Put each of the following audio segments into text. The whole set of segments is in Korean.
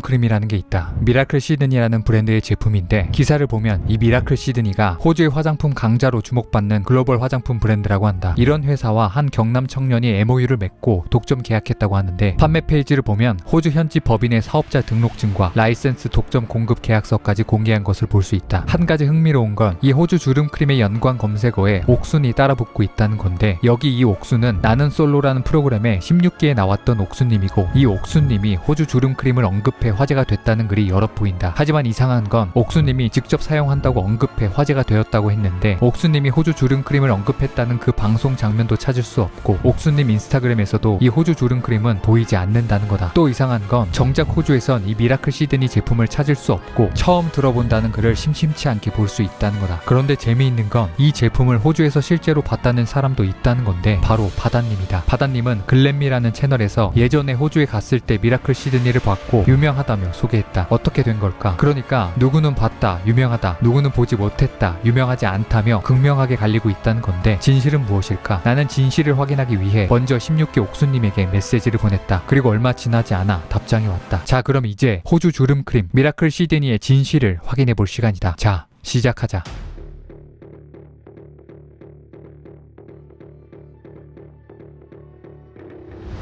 크림이라는 게 있다. 미라클 시드니라는 브랜드의 제품인데 기사를 보면 이 미라클 시드니가 호주의 화장품 강자로 주목받는 글로벌 화장품 브랜드라고 한다. 이런 회사와 한 경남 청년이 MOU를 맺고 독점 계약했다고 하는데 판매 페이지를 보면 호주 현지 법인의 사업자 등록증과 라이센스 독점 공급 계약서까지 공개한 것을 볼 수 있다. 한 가지 흥미로운 건 이 호주 주름 크림의 연관 검색어에 옥순이 따라붙고 있다는 건데 여기 이 옥순은 나는 솔로라는 프로그램에 16기에 나왔던 옥순님이고 이 옥순님이 호주 주름 크림을 언급해 화제가 됐다는 글이 여러 보인다. 하지만 이상한 건 옥순님이 직접 사용한다고 언급해 화제가 되었다고 했는데 옥순님이 호주 주름 크림을 언급했다는 그 방송 장면도 찾을 수 없고 옥순님 인스타그램에서도 이 호주 주름 크림은 보이지 않는다는 거다. 또 이상한 건 정작 호주에선 이 미라클 시드니 제품을 찾을 수 없고 처음 들어본다는 글을 심심치 않게 볼 수 있다는 거다. 그런데 재미있는 건 이 제품을 호주에서 실제로 봤다는 사람도 있다는 건데 바로 바다님이다. 바다님은 글램미라는 채널에서 예전에 호주에 갔을 때 미라클 시드니를 봤고 유명하다며 소개했다. 어떻게 된 걸까? 그러니까 누구는 봤다, 유명하다, 누구는 보지 못했다, 유명하지 않다며 극명하게 갈리고 있다는 건데 진실은 무엇일까? 나는 진실을 확인하기 위해 먼저 16기 옥수님에게 메시지를 보냈다. 그리고 얼마 지나지 않아 답장이 왔다. 자, 그럼 이제 호주 주름 크림 미라클 시드니의 진실을 확인해 볼 시간이다. 자, 시작하자.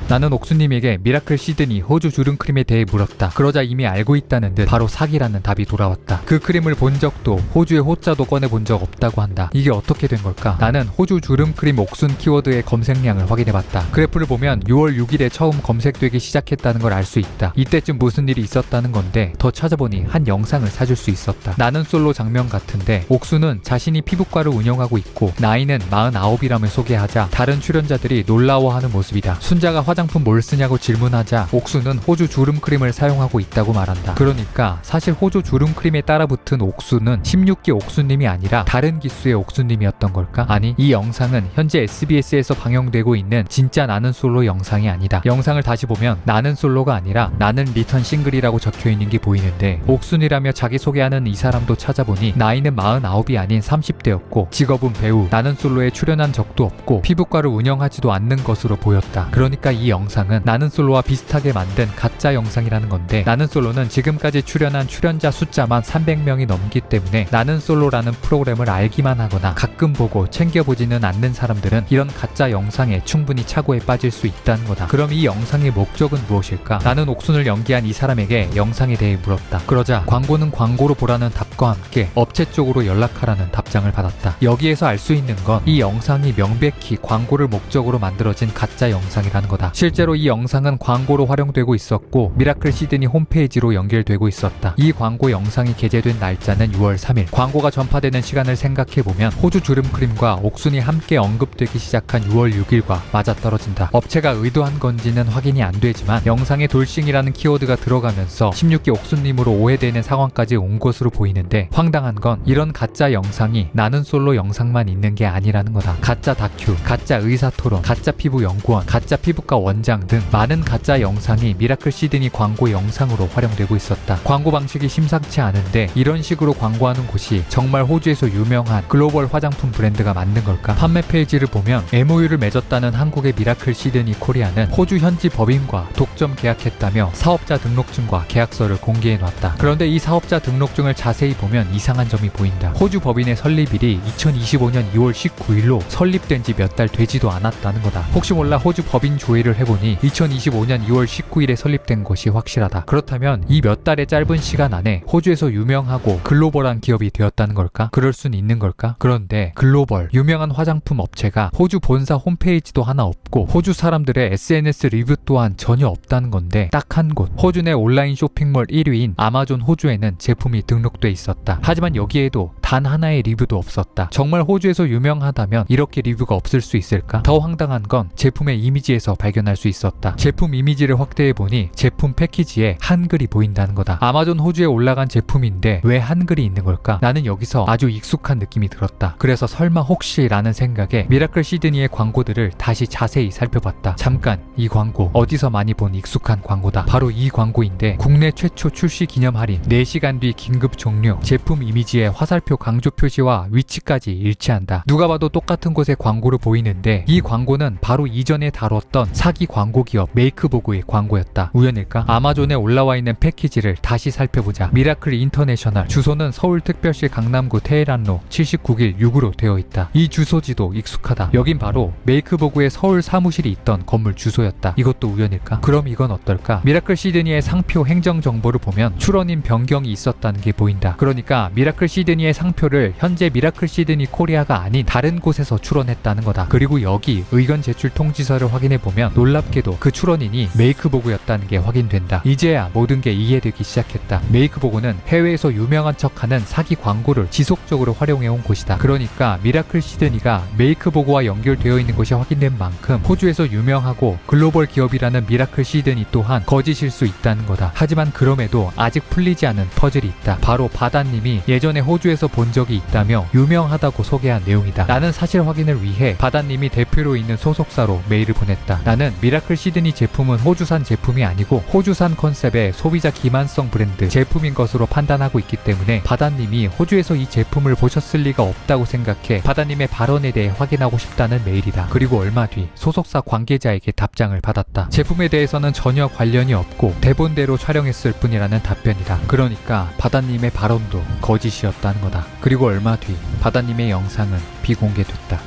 나는 옥수님에게 미라클 시드니 호주 주름 크림에 대해 물었다. 그러자 이미 알고 있다는 듯 바로 사기라는 답이 돌아왔다. 그 크림을 본 적도 호주의 호자도 꺼내본 적 없다고 한다. 이게 어떻게 된 걸까? 나는 호주 주름 크림 옥순 키워드의 검색량을 확인해봤다. 그래프를 보면 6월 6일에 처음 검색되기 시작했다는 걸 알 수 있다. 이때쯤 무슨 일이 있었다는 건데 더 찾아보니 한 영상을 찾을 수 있었다. 나는 솔로 장면 같은데 옥순은 자신이 피부과를 운영하고 있고 나이는 49이라며 소개하자 다른 출연자들이 놀라워하는 모습이다. 순자가 화장품 뭘 쓰냐고 질문하자 옥수는 호주 주름 크림을 사용하고 있다고 말한다. 그러니까 사실 호주 주름 크림에 따라붙은 옥수는 16기 옥수님이 아니라 다른 기수의 옥수님이었던 걸까? 아니, 이 영상은 현재 SBS에서 방영되고 있는 진짜 나는 솔로 영상이 아니다. 영상을 다시 보면 나는 솔로가 아니라 나는 리턴 싱글이라고 적혀있는 게 보이는데 옥순이라며 자기소개하는 이 사람도 찾아보니 나이는 49이 아닌 30대였고 직업은 배우, 나는 솔로에 출연한 적도 없고 피부과를 운영하지도 않는 것으로 보였다. 그러니까 이 영상은 나는 솔로와 비슷하게 만든 가짜 영상이라는 건데 나는 솔로는 지금까지 출연한 출연자 숫자만 300명이 넘기 때문에 나는 솔로라는 프로그램을 알기만 하거나 가끔 보고 챙겨보지는 않는 사람들은 이런 가짜 영상에 충분히 착오에 빠질 수 있다는 거다. 그럼 이 영상의 목적은 무엇일까? 나는 옥순을 연기한 이 사람에게 영상에 대해 물었다. 그러자 광고는 광고로 보라는 답과 함께 업체 쪽으로 연락하라는 답장을 받았다. 여기에서 알 수 있는 건 이 영상이 명백히 광고를 목적으로 만들어진 가짜 영상이라는 거다. 실제로 이 영상은 광고로 활용되고 있었고 미라클 시드니 홈페이지로 연결되고 있었다. 이 광고 영상이 게재된 날짜는 6월 3일. 광고가 전파되는 시간을 생각해보면 호주 주름 크림과 옥순이 함께 언급되기 시작한 6월 6일과 맞아떨어진다. 업체가 의도한 건지는 확인이 안 되지만 영상에 돌싱이라는 키워드가 들어가면서 16기 옥순님으로 오해되는 상황까지 온 것으로 보이는데 황당한 건 이런 가짜 영상이 나는 솔로 영상만 있는 게 아니라는 거다. 가짜 다큐, 가짜 의사토론, 가짜 피부 연구원, 가짜 피부과 원장 등 많은 가짜 영상이 미라클 시드니 광고 영상으로 활용되고 있었다. 광고 방식이 심상치 않은데 이런 식으로 광고하는 곳이 정말 호주에서 유명한 글로벌 화장품 브랜드가 맞는 걸까? 판매 페이지를 보면 MOU를 맺었다는 한국의 미라클 시드니 코리아는 호주 현지 법인과 독점 계약했다며 사업자 등록증과 계약서를 공개해놨다. 그런데 이 사업자 등록증을 자세히 보면 이상한 점이 보인다. 호주 법인의 설립일이 2025년 2월 19일로 설립된 지 몇 달 되지도 않았다는 거다. 혹시 몰라 호주 법인 조회를 해보니 2025년 2월 19일에 설립된 것이 확실하다. 그렇다면 이 몇 달의 짧은 시간 안에 호주에서 유명하고 글로벌한 기업이 되었다는 걸까? 그럴 순 있는 걸까? 그런데 글로벌 유명한 화장품 업체가 호주 본사 홈페이지도 하나 없고 호주 사람들의 SNS 리뷰 또한 전혀 없다는 건데 딱 한 곳 호주 내 온라인 쇼핑몰 1위인 아마존 호주에는 제품이 등록돼 있었다. 하지만 여기에도 단 하나의 리뷰도 없었다. 정말 호주에서 유명하다면 이렇게 리뷰가 없을 수 있을까? 더 황당한 건 제품의 이미지에서 발견할 수 있었다. 제품 이미지를 확대해보니 제품 패키지에 한글이 보인다는 거다. 아마존 호주에 올라간 제품인데 왜 한글이 있는 걸까? 나는 여기서 아주 익숙한 느낌이 들었다. 그래서 설마 혹시 라는 생각에 미라클 시드니의 광고들을 다시 자세히 살펴봤다. 잠깐, 이 광고 어디서 많이 본 익숙한 광고다. 바로 이 광고인데 국내 최초 출시 기념 할인, 4시간 뒤 긴급 종료, 제품 이미지에 화살표 강조 표시와 위치까지 일치한다. 누가 봐도 똑같은 곳에 광고로 보이는데 이 광고는 바로 이전에 다뤘던 사기 광고 기업 메이크보그의 광고였다. 우연일까? 아마존에 올라와 있는 패키지를 다시 살펴보자. 미라클 인터내셔널, 주소는 서울특별시 강남구 테헤란로 79길 6으로 되어 있다. 이 주소지도 익숙하다. 여긴 바로 메이크보그의 서울 사무실이 있던 건물 주소였다. 이것도 우연일까? 그럼 이건 어떨까? 미라클 시드니의 상표 행정 정보를 보면 출원인 변경이 있었다는 게 보인다. 그러니까 미라클 시드니의 상표를 현재 미라클 시드니 코리아가 아닌 다른 곳에서 출원했다는 거다. 그리고 여기 의견 제출 통지서를 확인해 보면 놀랍게도 그 출원인이 메이크보그였다는 게 확인된다. 이제야 모든 게 이해되기 시작했다. 메이크보그는 해외에서 유명한 척하는 사기 광고를 지속적으로 활용해온 곳이다. 그러니까 미라클 시드니가 메이크보그와 연결되어 있는 것이 확인된 만큼 호주에서 유명하고 글로벌 기업이라는 미라클 시드니 또한 거짓일 수 있다는 거다. 하지만 그럼에도 아직 풀리지 않은 퍼즐이 있다. 바로 바다님이 예전에 호주에서 본 적이 있다며 유명하다고 소개한 내용이다. 나는 사실 확인을 위해 바다님이 대표로 있는 소속사로 메일을 보냈다. 나는 미라클 시드니 제품은 호주산 제품이 아니고 호주산 컨셉의 소비자 기만성 브랜드 제품인 것으로 판단하고 있기 때문에 바다님이 호주에서 이 제품을 보셨을 리가 없다고 생각해 바다님의 발언에 대해 확인하고 싶다는 메일이다. 그리고 얼마 뒤 소속사 관계자에게 답장을 받았다. 제품에 대해서는 전혀 관련이 없고 대본대로 촬영했을 뿐이라는 답변이다. 그러니까 바다님의 발언도 거짓이었다는 거다. 그리고 얼마 뒤 바다님의 영상은 비공개됐다.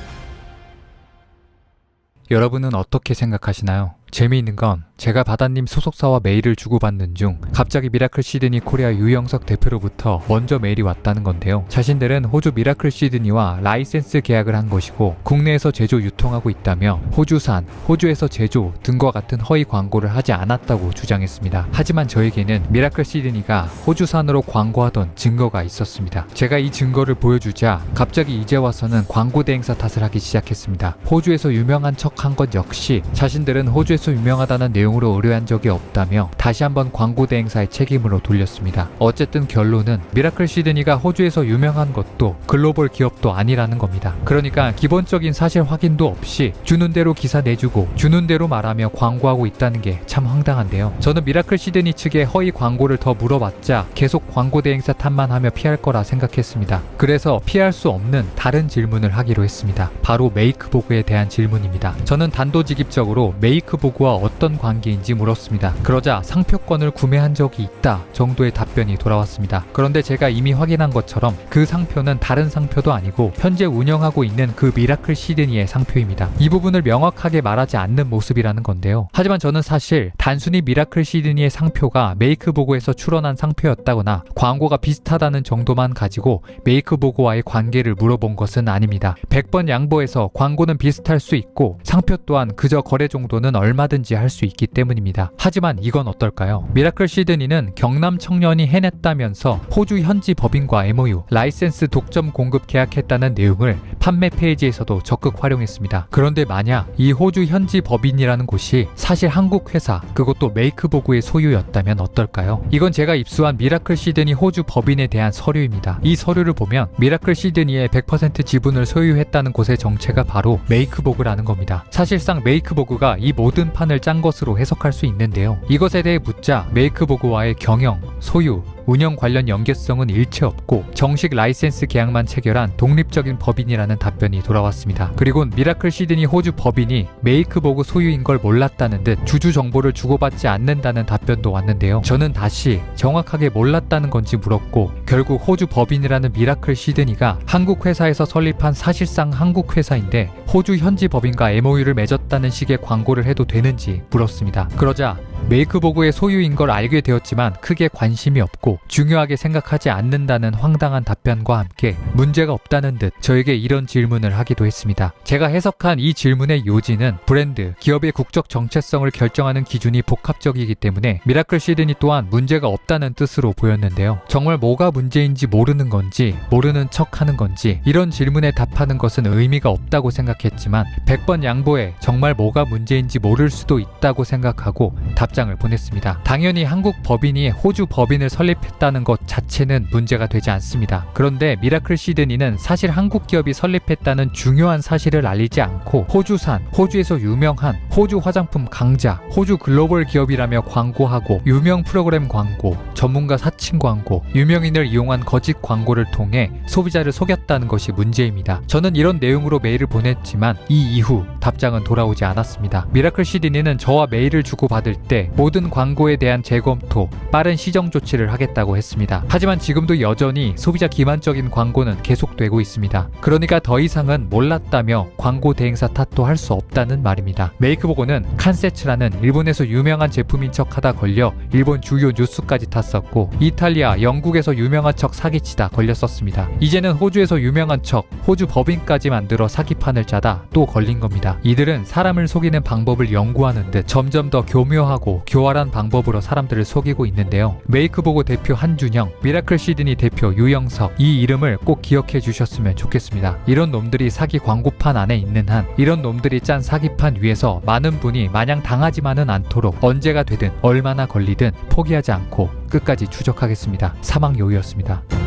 여러분은 어떻게 생각하시나요? 재미있는 건 제가 바다님 소속사와 메일을 주고받는 중 갑자기 미라클 시드니 코리아 유영석 대표로부터 먼저 메일이 왔다는 건데요. 자신들은 호주 미라클 시드니와 라이센스 계약을 한 것이고 국내에서 제조 유통하고 있다며 호주산, 호주에서 제조 등과 같은 허위 광고를 하지 않았다고 주장했습니다. 하지만 저에게는 미라클 시드니가 호주산으로 광고하던 증거가 있었습니다. 제가 이 증거를 보여주자 갑자기 이제 와서는 광고 대행사 탓을 하기 시작했습니다. 호주에서 유명한 척한 것 역시 자신들은 호주에서 유명하다는 내용으로 의뢰한 적이 없다며 다시 한번 광고 대행사의 책임으로 돌렸습니다. 어쨌든 결론은 미라클 시드니가 호주에서 유명한 것도 글로벌 기업도 아니라는 겁니다. 그러니까 기본적인 사실 확인도 없이 주는 대로 기사 내주고 주는 대로 말하며 광고하고 있다는 게 참 황당한데요. 저는 미라클 시드니 측에 허위 광고를 더 물어봤자 계속 광고 대행사 탓만 하며 피할 거라 생각했습니다. 그래서 피할 수 없는 다른 질문을 하기로 했습니다. 바로 메이크보그에 대한 질문입니다. 저는 단도직입적으로 메이크보그와 어떤 관계인지 물었습니다. 그러자 상표권을 구매한 적이 있다 정도의 답변이 돌아왔습니다. 그런데 제가 이미 확인한 것처럼 그 상표는 다른 상표도 아니고 현재 운영하고 있는 그 미라클 시드니의 상표입니다. 이 부분을 명확하게 말하지 않는 모습이라는 건데요. 하지만 저는 사실 단순히 미라클 시드니의 상표가 메이크보그에서 출원한 상표였다거나 광고가 비슷하다는 정도만 가지고 메이크보그와의 관계를 물어본 것은 아닙니다. 100번 양보해서 광고는 비슷할 수 있고 상표 또한 그저 거래 정도는 얼마든지 할 수 있기 때문입니다. 하지만 이건 어떨까요? 미라클 시드니는 경남 청년이 해냈다면서 호주 현지 법인과 MOU, 라이센스 독점 공급 계약했다는 내용을 판매 페이지에서도 적극 활용했습니다. 그런데 만약 이 호주 현지 법인이라는 곳이 사실 한국 회사, 그것도 메이크보그의 소유였다면 어떨까요? 이건 제가 입수한 미라클 시드니 호주 법인에 대한 서류입니다. 이 서류를 보면 미라클 시드니의 100% 지분을 소유했다는 곳의 정체가 바로 메이크보그라는 겁니다. 사실상 메이크보그가 이 모든 판을 짠 것으로 해석할 수 있는데요. 이것에 대해 묻자 메이크보그와의 경영, 소유, 운영 관련 연계성은 일체 없고 정식 라이센스 계약만 체결한 독립적인 법인이라는 답변이 돌아왔습니다. 그리고 미라클 시드니 호주 법인이 메이크보그 소유인 걸 몰랐다는 듯 주주 정보를 주고받지 않는다는 답변도 왔는데요. 저는 다시 정확하게 몰랐다는 건지 물었고 결국 호주 법인이라는 미라클 시드니가 한국 회사에서 설립한 사실상 한국 회사인데 호주 현지 법인과 MOU를 맺었다는 식의 광고를 해도 되는지 물었습니다. 그러자 메이크보그의 소유인 걸 알게 되었지만 크게 관심이 없고 중요하게 생각하지 않는다는 황당한 답변과 함께 문제가 없다는 듯 저에게 이런 질문을 하기도 했습니다. 제가 해석한 이 질문의 요지는 브랜드, 기업의 국적 정체성을 결정하는 기준이 복합적이기 때문에 미라클 시드니 또한 문제가 없다는 뜻으로 보였는데요. 정말 뭐가 문제인지 모르는 건지 모르는 척하는 건지 이런 질문에 답하는 것은 의미가 없다고 생각했지만 100번 양보해 정말 뭐가 문제인지 모를 수도 있다고 생각하고 답 답장을 보냈습니다. 당연히 한국 법인이 호주 법인을 설립했다는 것 자체는 문제가 되지 않습니다. 그런데 미라클 시드니는 사실 한국 기업이 설립했다는 중요한 사실을 알리지 않고 호주산, 호주에서 유명한 호주 화장품 강자, 호주 글로벌 기업이라며 광고하고 유명 프로그램 광고, 전문가 사칭 광고, 유명인을 이용한 거짓 광고를 통해 소비자를 속였다는 것이 문제입니다. 저는 이런 내용으로 메일을 보냈지만 이 이후 답장은 돌아오지 않았습니다. 미라클 시드니는 저와 메일을 주고받을 때 모든 광고에 대한 재검토, 빠른 시정 조치를 하겠다고 했습니다. 하지만 지금도 여전히 소비자 기만적인 광고는 계속되고 있습니다. 그러니까 더 이상은 몰랐다며 광고 대행사 탓도 할 수 없다는 말입니다. 메이크보고는 칸세츠라는 일본에서 유명한 제품인 척하다 걸려 일본 주요 뉴스까지 탔었고 이탈리아, 영국에서 유명한 척 사기치다 걸렸었습니다. 이제는 호주에서 유명한 척 호주 법인까지 만들어 사기판을 짜다 또 걸린 겁니다. 이들은 사람을 속이는 방법을 연구하는 듯 점점 더 교묘하고 교활한 방법으로 사람들을 속이고 있는데요. 메이크보고 대표 한준영, 미라클 시드니 대표 유영석, 이 이름을 꼭 기억해 주셨으면 좋겠습니다. 이런 놈들이 사기 광고판 안에 있는 한, 이런 놈들이 짠 사기판 위에서 많은 분이 마냥 당하지만은 않도록 언제가 되든 얼마나 걸리든 포기하지 않고 끝까지 추적하겠습니다. 사망요우였습니다.